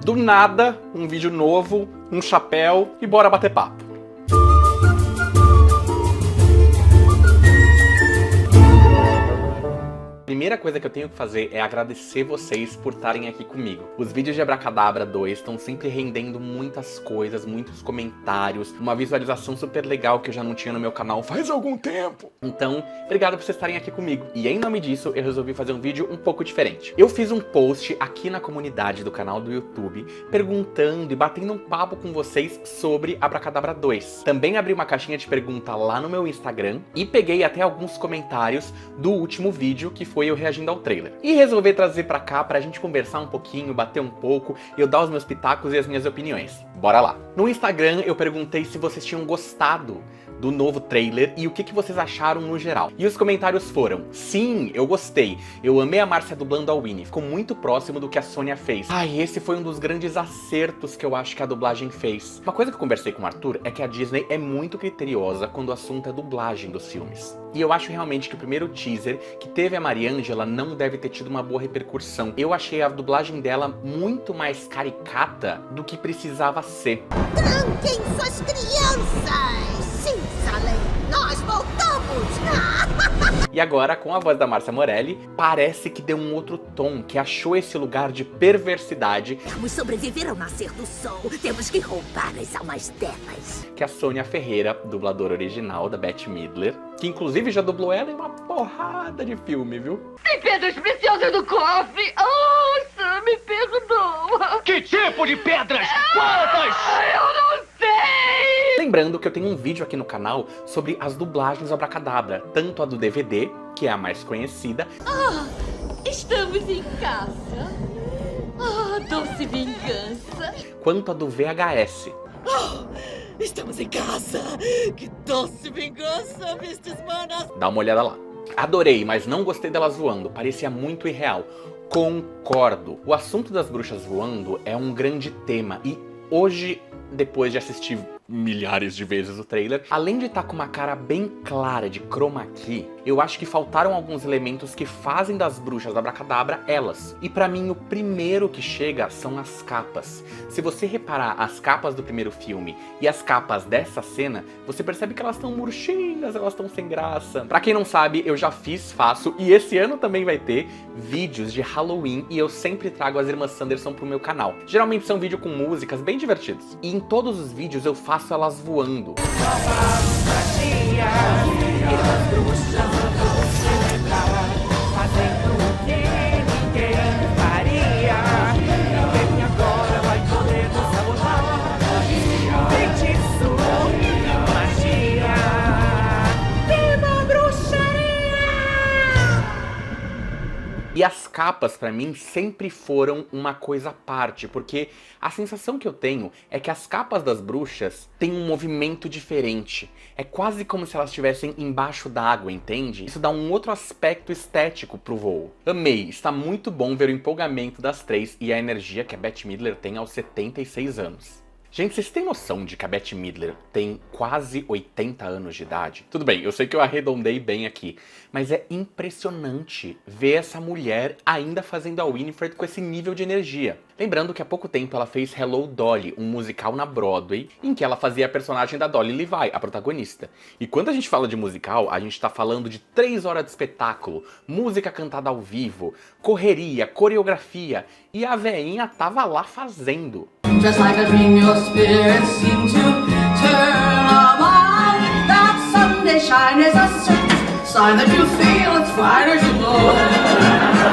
Do nada, um vídeo novo, um chapéu e bora bater papo. Primeira coisa que eu tenho que fazer é agradecer vocês por estarem aqui comigo. Os vídeos de Abracadabra 2 estão sempre rendendo muitas coisas, muitos comentários, uma visualização super legal que eu já não tinha no meu canal faz algum tempo. Então, obrigado por vocês estarem aqui comigo. E em nome disso, eu resolvi fazer um vídeo um pouco diferente. Eu fiz um post aqui na comunidade do canal do YouTube, perguntando e batendo um papo com vocês sobre Abracadabra 2. Também abri uma caixinha de pergunta lá no meu Instagram e peguei até alguns comentários do último vídeo, que foi eu reagindo ao trailer. E resolvi trazer pra cá pra gente conversar um pouquinho, bater um pouco, e eu dar os meus pitacos e as minhas opiniões. Bora lá! No Instagram eu perguntei se vocês tinham gostado do novo trailer e o que vocês acharam no geral. E os comentários foram: sim, eu gostei. Eu amei a Márcia dublando a Winnie. Ficou muito próximo do que a Sônia fez. Ai, esse foi um dos grandes acertos que eu acho que a dublagem fez. Uma coisa que eu conversei com o Arthur é que a Disney é muito criteriosa quando o assunto é dublagem dos filmes. E eu acho realmente que o primeiro teaser que teve a Mariângela não deve ter tido uma boa repercussão. Eu achei a dublagem dela muito mais caricata do que precisava ser. Tranquem suas crianças! Sim, Salem, nós voltamos! E agora, com a voz da Márcia Morelli, parece que deu um outro tom, que achou esse lugar de perversidade. Vamos sobreviver ao nascer do sol. Temos que roubar as almas delas. Que a Sônia Ferreira, dubladora original da Bette Midler, que inclusive já dublou ela em uma porrada de filme, viu? Tem pedras preciosas no cofre! Oh, Sam, me perdoa! Que tipo de pedras? Quantas? Eu não sei! Lembrando que eu tenho um vídeo aqui no canal sobre as dublagens do Abracadabra, tanto a do DVD, que é a mais conhecida, Estamos em casa. Doce vingança. quanto a do VHS. Estamos em casa! Que doce vingança, Mistes Manas! Dá uma olhada lá. Adorei, mas não gostei delas voando, parecia muito irreal. Concordo. O assunto das bruxas voando é um grande tema e hoje, depois de assistir milhares de vezes o trailer, além de estar com uma cara bem clara de chroma key, eu acho que faltaram alguns elementos que fazem das bruxas da Abracadabra elas. E pra mim o primeiro que chega são as capas. Se você reparar as capas do primeiro filme e as capas dessa cena, você percebe que elas estão murchinhas, elas estão sem graça. Pra quem não sabe, eu já faço, e esse ano também vai ter vídeos de Halloween, e eu sempre trago as irmãs Sanderson pro meu canal. Geralmente são vídeos com músicas bem divertidos. E em todos os vídeos eu faço elas voando. E as capas, pra mim, sempre foram uma coisa à parte, porque a sensação que eu tenho é que as capas das bruxas têm um movimento diferente. É quase como se elas estivessem embaixo d'água, entende? Isso dá um outro aspecto estético pro voo. Amei, está muito bom ver o empolgamento das três e a energia que a Bette Midler tem aos 76 anos. Gente, vocês têm noção de que a Bette Midler tem quase 80 anos de idade? Tudo bem, eu sei que eu arredondei bem aqui, mas é impressionante ver essa mulher ainda fazendo a Winifred com esse nível de energia. Lembrando que há pouco tempo ela fez Hello Dolly, um musical na Broadway, em que ela fazia a personagem da Dolly Levi, a protagonista. E quando a gente fala de musical, a gente tá falando de 3 horas de espetáculo, música cantada ao vivo, correria, coreografia, e a veinha tava lá fazendo. Just like a dream, your spirit seemed to turn on. That Sunday shine is a certain sign that you feel it's right as you know.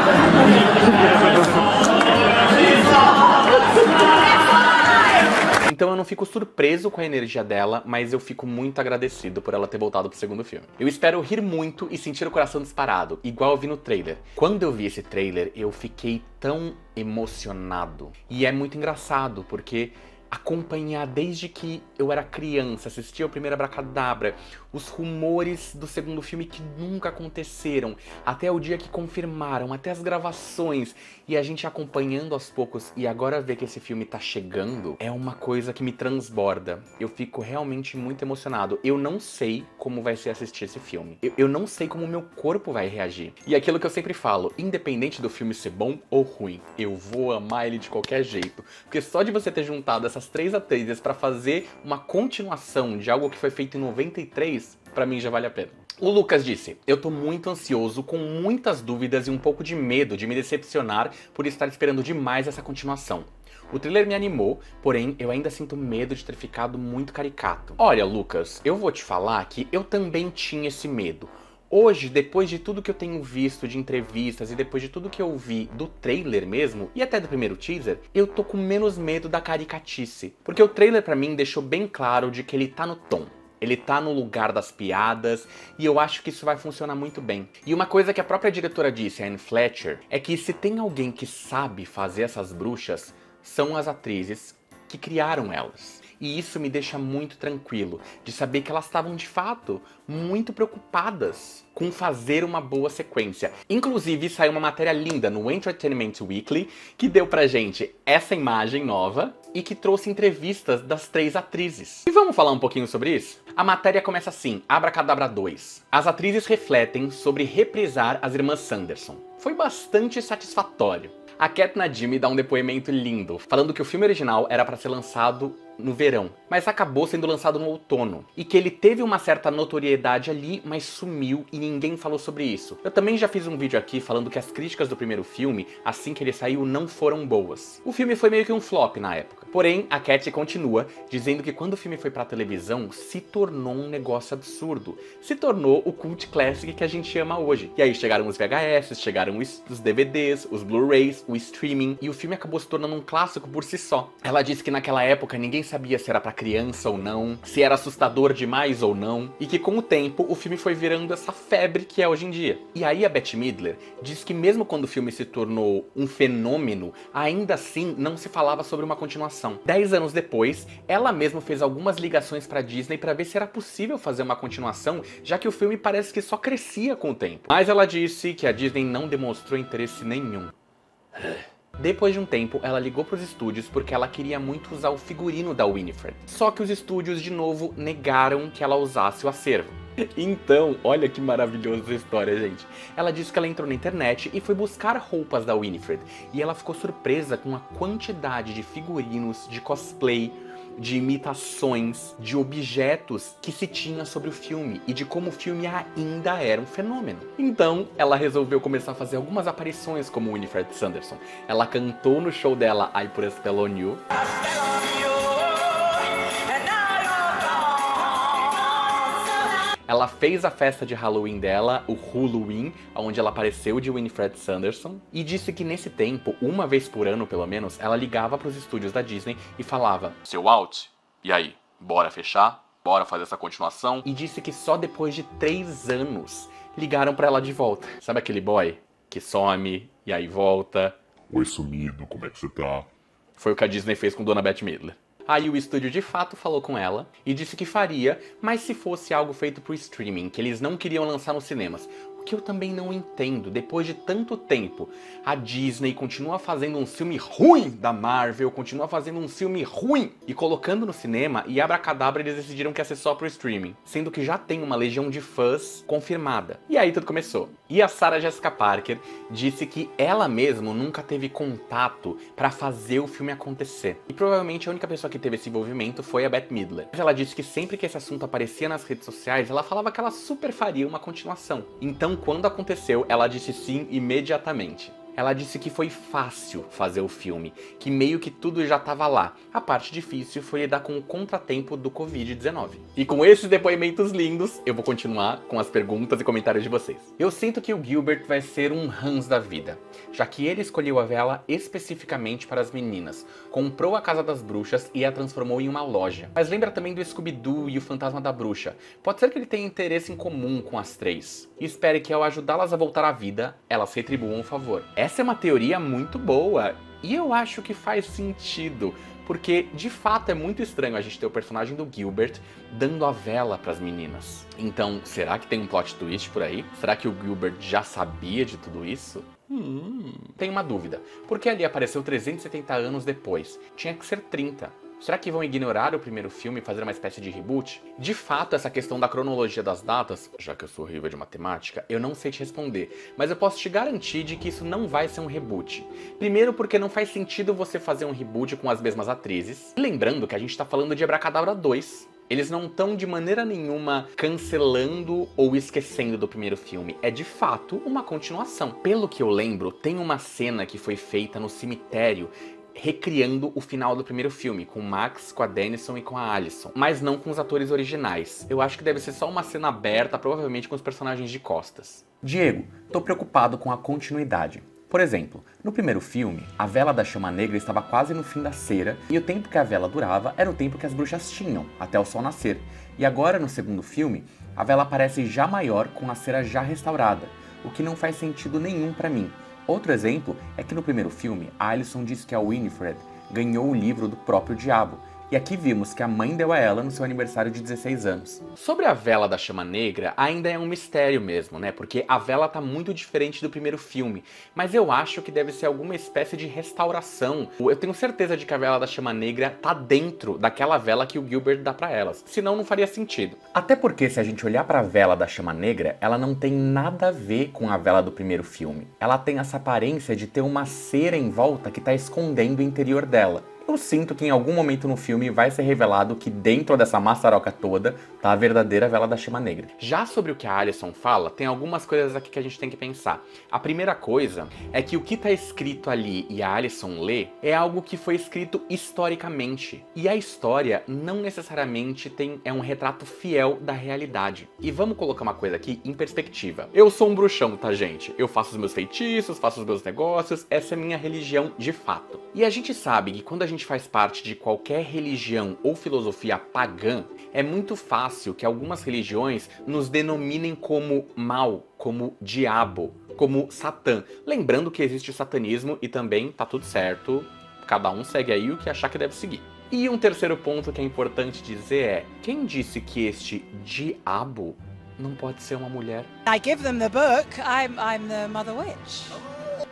Então eu não fico surpreso com a energia dela, mas eu fico muito agradecido por ela ter voltado pro segundo filme. Eu espero rir muito e sentir o coração disparado, igual eu vi no trailer. Quando eu vi esse trailer, eu fiquei tão emocionado. E é muito engraçado, porque acompanhar desde que eu era criança, assistia ao primeiro Abracadabra, os rumores do segundo filme que nunca aconteceram, até o dia que confirmaram, até as gravações, e a gente acompanhando aos poucos, e agora ver que esse filme tá chegando, é uma coisa que me transborda. Eu fico realmente muito emocionado. Eu não sei como vai ser assistir esse filme. Eu não sei como o meu corpo vai reagir. E aquilo que eu sempre falo, independente do filme ser bom ou ruim, eu vou amar ele de qualquer jeito. Porque só de você ter juntado essas 3 atrizes pra fazer uma continuação de algo que foi feito em 93, pra mim já vale a pena. O Lucas disse, eu tô muito ansioso, com muitas dúvidas e um pouco de medo de me decepcionar por estar esperando demais essa continuação. O trailer me animou, porém eu ainda sinto medo de ter ficado muito caricato. Olha, Lucas, eu vou te falar que eu também tinha esse medo. Hoje, depois de tudo que eu tenho visto de entrevistas e depois de tudo que eu vi do trailer mesmo, e até do primeiro teaser, eu tô com menos medo da caricatice. Porque o trailer pra mim deixou bem claro de que ele tá no tom. Ele tá no lugar das piadas, e eu acho que isso vai funcionar muito bem. E uma coisa que a própria diretora disse, a Anne Fletcher, é que se tem alguém que sabe fazer essas bruxas, são as atrizes que criaram elas. E isso me deixa muito tranquilo, de saber que elas estavam de fato muito preocupadas com fazer uma boa sequência. Inclusive saiu uma matéria linda no Entertainment Weekly, que deu pra gente essa imagem nova e que trouxe entrevistas das 3 atrizes. E vamos falar um pouquinho sobre isso? A matéria começa assim, Abracadabra 2. As atrizes refletem sobre reprisar as irmãs Sanderson. Foi bastante satisfatório. A Kat Nadim dá um depoimento lindo, falando que o filme original era para ser lançado no verão, mas acabou sendo lançado no outono, e que ele teve uma certa notoriedade ali, mas sumiu e ninguém falou sobre isso. Eu também já fiz um vídeo aqui falando que as críticas do primeiro filme, assim que ele saiu, não foram boas. O filme foi meio que um flop na época. Porém, a Kat continua dizendo que quando o filme foi pra televisão, se tornou um negócio absurdo. Se tornou o cult classic que a gente ama hoje. E aí chegaram os VHS, chegaram os DVDs, os Blu-rays, o streaming, e o filme acabou se tornando um clássico por si só. Ela disse que naquela época ninguém sabia se era pra criança ou não, se era assustador demais ou não, e que com o tempo o filme foi virando essa febre que é hoje em dia. E aí a Bette Midler diz que mesmo quando o filme se tornou um fenômeno, ainda assim não se falava sobre uma continuação. 10 anos depois, ela mesma fez algumas ligações pra Disney pra ver se era possível fazer uma continuação, já que o filme parece que só crescia com o tempo. Mas ela disse que a Disney não demonstrou interesse nenhum. Depois de um tempo, ela ligou pros estúdios porque ela queria muito usar o figurino da Winifred. Só que os estúdios, de novo, negaram que ela usasse o acervo. Então, olha que maravilhosa essa história, gente. Ela disse que ela entrou na internet e foi buscar roupas da Winifred. E ela ficou surpresa com a quantidade de figurinos, de cosplay, de imitações, de objetos que se tinha sobre o filme e de como o filme ainda era um fenômeno. Então, ela resolveu começar a fazer algumas aparições como Winifred Sanderson. Ela cantou no show dela I Put a Spell on You. Ela fez a festa de Halloween dela, o Halloween, onde ela apareceu de Winifred Sanderson, e disse que nesse tempo, uma vez por ano pelo menos, ela ligava para os estúdios da Disney e falava: "Seu Walt, e aí, bora fechar? Bora fazer essa continuação?" E disse que só depois de 3 anos ligaram para ela de volta. Sabe aquele boy que some e aí volta? Oi, sumido, como é que você tá? Foi o que a Disney fez com Dona Bette Midler. Aí o estúdio de fato falou com ela e disse que faria, mas se fosse algo feito pro streaming, que eles não queriam lançar nos cinemas. O que eu também não entendo, depois de tanto tempo, a Disney continua fazendo um filme ruim da Marvel, continua fazendo um filme ruim e colocando no cinema, e Abracadabra eles decidiram que ia ser só pro streaming, sendo que já tem uma legião de fãs confirmada. E aí tudo começou. E a Sarah Jessica Parker disse que ela mesma nunca teve contato pra fazer o filme acontecer. E provavelmente a única pessoa que teve esse envolvimento foi a Bette Midler. Mas ela disse que sempre que esse assunto aparecia nas redes sociais, ela falava que ela super faria uma continuação. Então, quando aconteceu, ela disse sim imediatamente. Ela disse que foi fácil fazer o filme, que meio que tudo já tava lá. A parte difícil foi lidar com o contratempo do Covid-19. E com esses depoimentos lindos, eu vou continuar com as perguntas e comentários de vocês. Eu sinto que o Gilbert vai ser um Hans da vida, já que ele escolheu a vela especificamente para as meninas, comprou a Casa das Bruxas e a transformou em uma loja. Mas lembra também do Scooby-Doo e o Fantasma da Bruxa. Pode ser que ele tenha interesse em comum com as 3. E espere que ao ajudá-las a voltar à vida, elas retribuam o favor. Essa é uma teoria muito boa e eu acho que faz sentido, porque de fato é muito estranho a gente ter o personagem do Gilbert dando a vela pras meninas. Então, será que tem um plot twist por aí? Será que o Gilbert já sabia de tudo isso? Tenho uma dúvida. Por que ali apareceu 370 anos depois? Tinha que ser 30. Será que vão ignorar o primeiro filme e fazer uma espécie de reboot? De fato, essa questão da cronologia das datas, já que eu sou horrível de matemática, eu não sei te responder, mas eu posso te garantir de que isso não vai ser um reboot. Primeiro porque não faz sentido você fazer um reboot com as mesmas atrizes. E lembrando que a gente tá falando de Abracadabra 2. Eles não estão de maneira nenhuma cancelando ou esquecendo do primeiro filme. É de fato uma continuação. Pelo que eu lembro, tem uma cena que foi feita no cemitério recriando o final do primeiro filme, com o Max, com a Dennison e com a Allison, mas não com os atores originais. Eu acho que deve ser só uma cena aberta, provavelmente com os personagens de costas. Diego, tô preocupado com a continuidade. Por exemplo, no primeiro filme, a vela da chama negra estava quase no fim da cera, e o tempo que a vela durava era o tempo que as bruxas tinham, até o sol nascer. E agora, no segundo filme, a vela aparece já maior, com a cera já restaurada, o que não faz sentido nenhum pra mim. Outro exemplo é que no primeiro filme, a Allison diz que a Winifred ganhou o livro do próprio diabo, e aqui vimos que a mãe deu a ela no seu aniversário de 16 anos. Sobre a vela da chama negra, ainda é um mistério mesmo, né? Porque a vela tá muito diferente do primeiro filme, mas eu acho que deve ser alguma espécie de restauração. Eu tenho certeza de que a vela da chama negra tá dentro daquela vela que o Gilbert dá pra elas, senão não faria sentido. Até porque se a gente olhar pra vela da chama negra, ela não tem nada a ver com a vela do primeiro filme. Ela tem essa aparência de ter uma cera em volta que tá escondendo o interior dela. Eu sinto que em algum momento no filme vai ser revelado que dentro dessa maçaroca toda tá a verdadeira vela da chama negra. Já sobre o que a Allison fala, tem algumas coisas aqui que a gente tem que pensar. A primeira coisa é que o que tá escrito ali e a Allison lê é algo que foi escrito historicamente. E a história não necessariamente é um retrato fiel da realidade. E vamos colocar uma coisa aqui em perspectiva. Eu sou um bruxão, tá, gente? Eu faço os meus feitiços, faço os meus negócios, essa é minha religião de fato. E a gente sabe que quando a gente faz parte de qualquer religião ou filosofia pagã, é muito fácil que algumas religiões nos denominem como mal, como diabo, como Satã. Lembrando que existe o satanismo e também tá tudo certo, cada um segue aí o que achar que deve seguir. E um terceiro ponto que é importante dizer é, quem disse que este diabo não pode ser uma mulher? I give them the book, I'm the Mother Witch.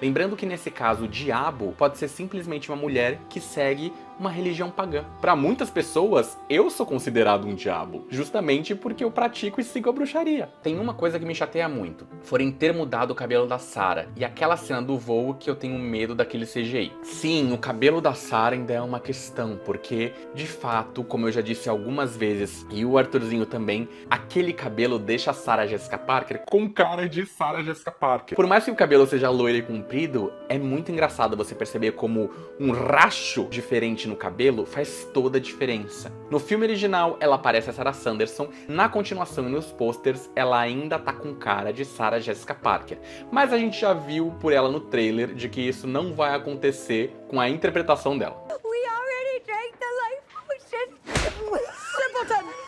Lembrando que nesse caso, o diabo pode ser simplesmente uma mulher que segue uma religião pagã. Para muitas pessoas, eu sou considerado um diabo, justamente porque eu pratico e sigo a bruxaria. Tem uma coisa que me chateia muito, forem ter mudado o cabelo da Sarah, e aquela cena do voo que eu tenho medo daquele CGI. Sim, o cabelo da Sarah ainda é uma questão, porque, de fato, como eu já disse algumas vezes, e o Arthurzinho também, aquele cabelo deixa a Sarah Jessica Parker com cara de Sarah Jessica Parker. Por mais que o cabelo seja loiro e comprido, é muito engraçado você perceber como um racho diferente no cabelo faz toda a diferença. No filme original, ela parece a Sarah Sanderson, na continuação e nos posters, ela ainda tá com cara de Sarah Jessica Parker. Mas a gente já viu por ela no trailer de que isso não vai acontecer com a interpretação dela.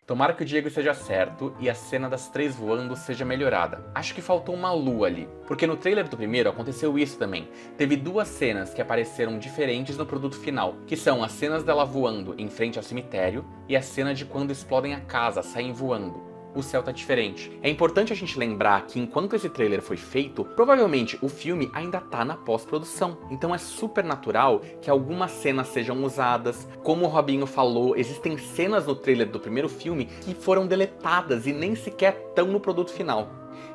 Tomara que o Diego esteja certo e a cena das três voando seja melhorada. Acho que faltou uma lua ali, porque no trailer do primeiro aconteceu isso também. Teve duas cenas que apareceram diferentes no produto final, que são as cenas dela voando em frente ao cemitério e a cena de quando explodem a casa, saem voando. O céu tá diferente. É importante a gente lembrar que enquanto esse trailer foi feito, provavelmente o filme ainda tá na pós-produção. Então é super natural que algumas cenas sejam usadas. Como o Robinho falou, existem cenas no trailer do primeiro filme que foram deletadas e nem sequer estão no produto final.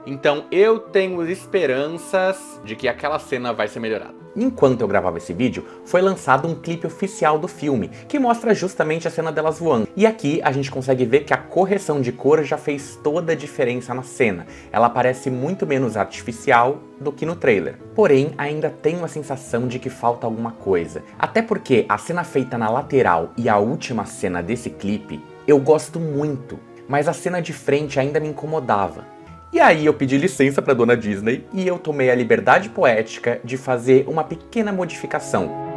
Então eu tenho esperanças de que aquela cena vai ser melhorada. Enquanto eu gravava esse vídeo, foi lançado um clipe oficial do filme, que mostra justamente a cena delas voando. E aqui a gente consegue ver que a correção de cor já fez toda a diferença na cena. Ela parece muito menos artificial do que no trailer. Porém, ainda tenho a sensação de que falta alguma coisa. Até porque a cena feita na lateral e a última cena desse clipe, eu gosto muito. Mas a cena de frente ainda me incomodava. E aí eu pedi licença para dona Disney e eu tomei a liberdade poética de fazer uma pequena modificação.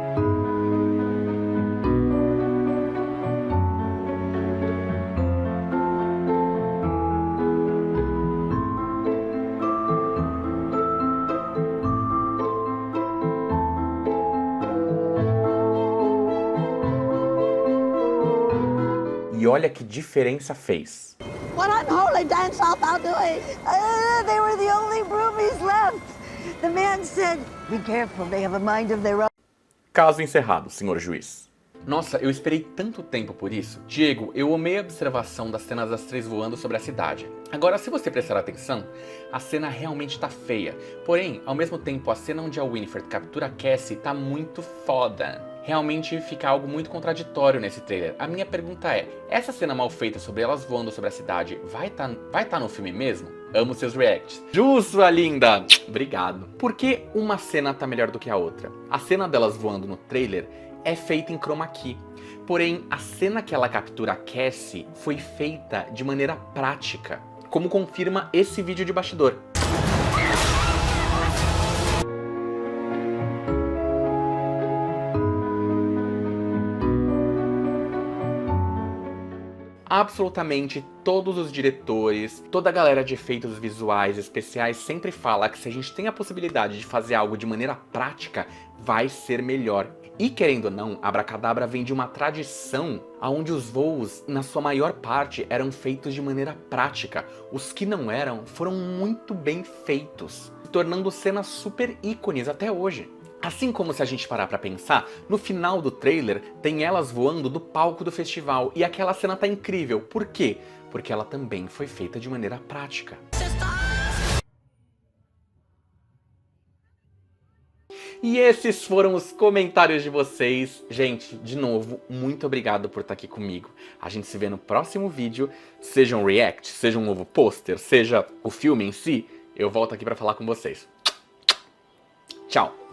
E olha que diferença fez. What unholy dance art thou doing? They were the only broomies left. The man said, be careful, they have a mind of their own. Caso encerrado, senhor juiz. Nossa, eu esperei tanto tempo por isso. Diego, eu amei a observação das cenas das três voando sobre a cidade. Agora, se você prestar atenção, a cena realmente tá feia. Porém, ao mesmo tempo, a cena onde a Winifred captura a Cassie tá muito foda. Realmente fica algo muito contraditório nesse trailer. A minha pergunta é, essa cena mal feita sobre elas voando sobre a cidade vai tá no filme mesmo? Amo seus reacts. Justo, sua linda! Obrigado. Por que uma cena tá melhor do que a outra? A cena delas voando no trailer é feita em chroma key. Porém, a cena que ela captura a Cassie foi feita de maneira prática, como confirma esse vídeo de bastidor. Absolutamente todos os diretores, toda a galera de efeitos visuais especiais sempre fala que se a gente tem a possibilidade de fazer algo de maneira prática, vai ser melhor. E querendo ou não, Abracadabra vem de uma tradição onde os voos, na sua maior parte, eram feitos de maneira prática. Os que não eram, foram muito bem feitos, tornando cenas super ícones até hoje. Assim como se a gente parar pra pensar, no final do trailer tem elas voando do palco do festival e aquela cena tá incrível. Por quê? Porque ela também foi feita de maneira prática. E esses foram os comentários de vocês. Gente, de novo, muito obrigado por estar aqui comigo. A gente se vê no próximo vídeo. Seja um react, seja um novo pôster, seja o filme em si, eu volto aqui pra falar com vocês. Tchau!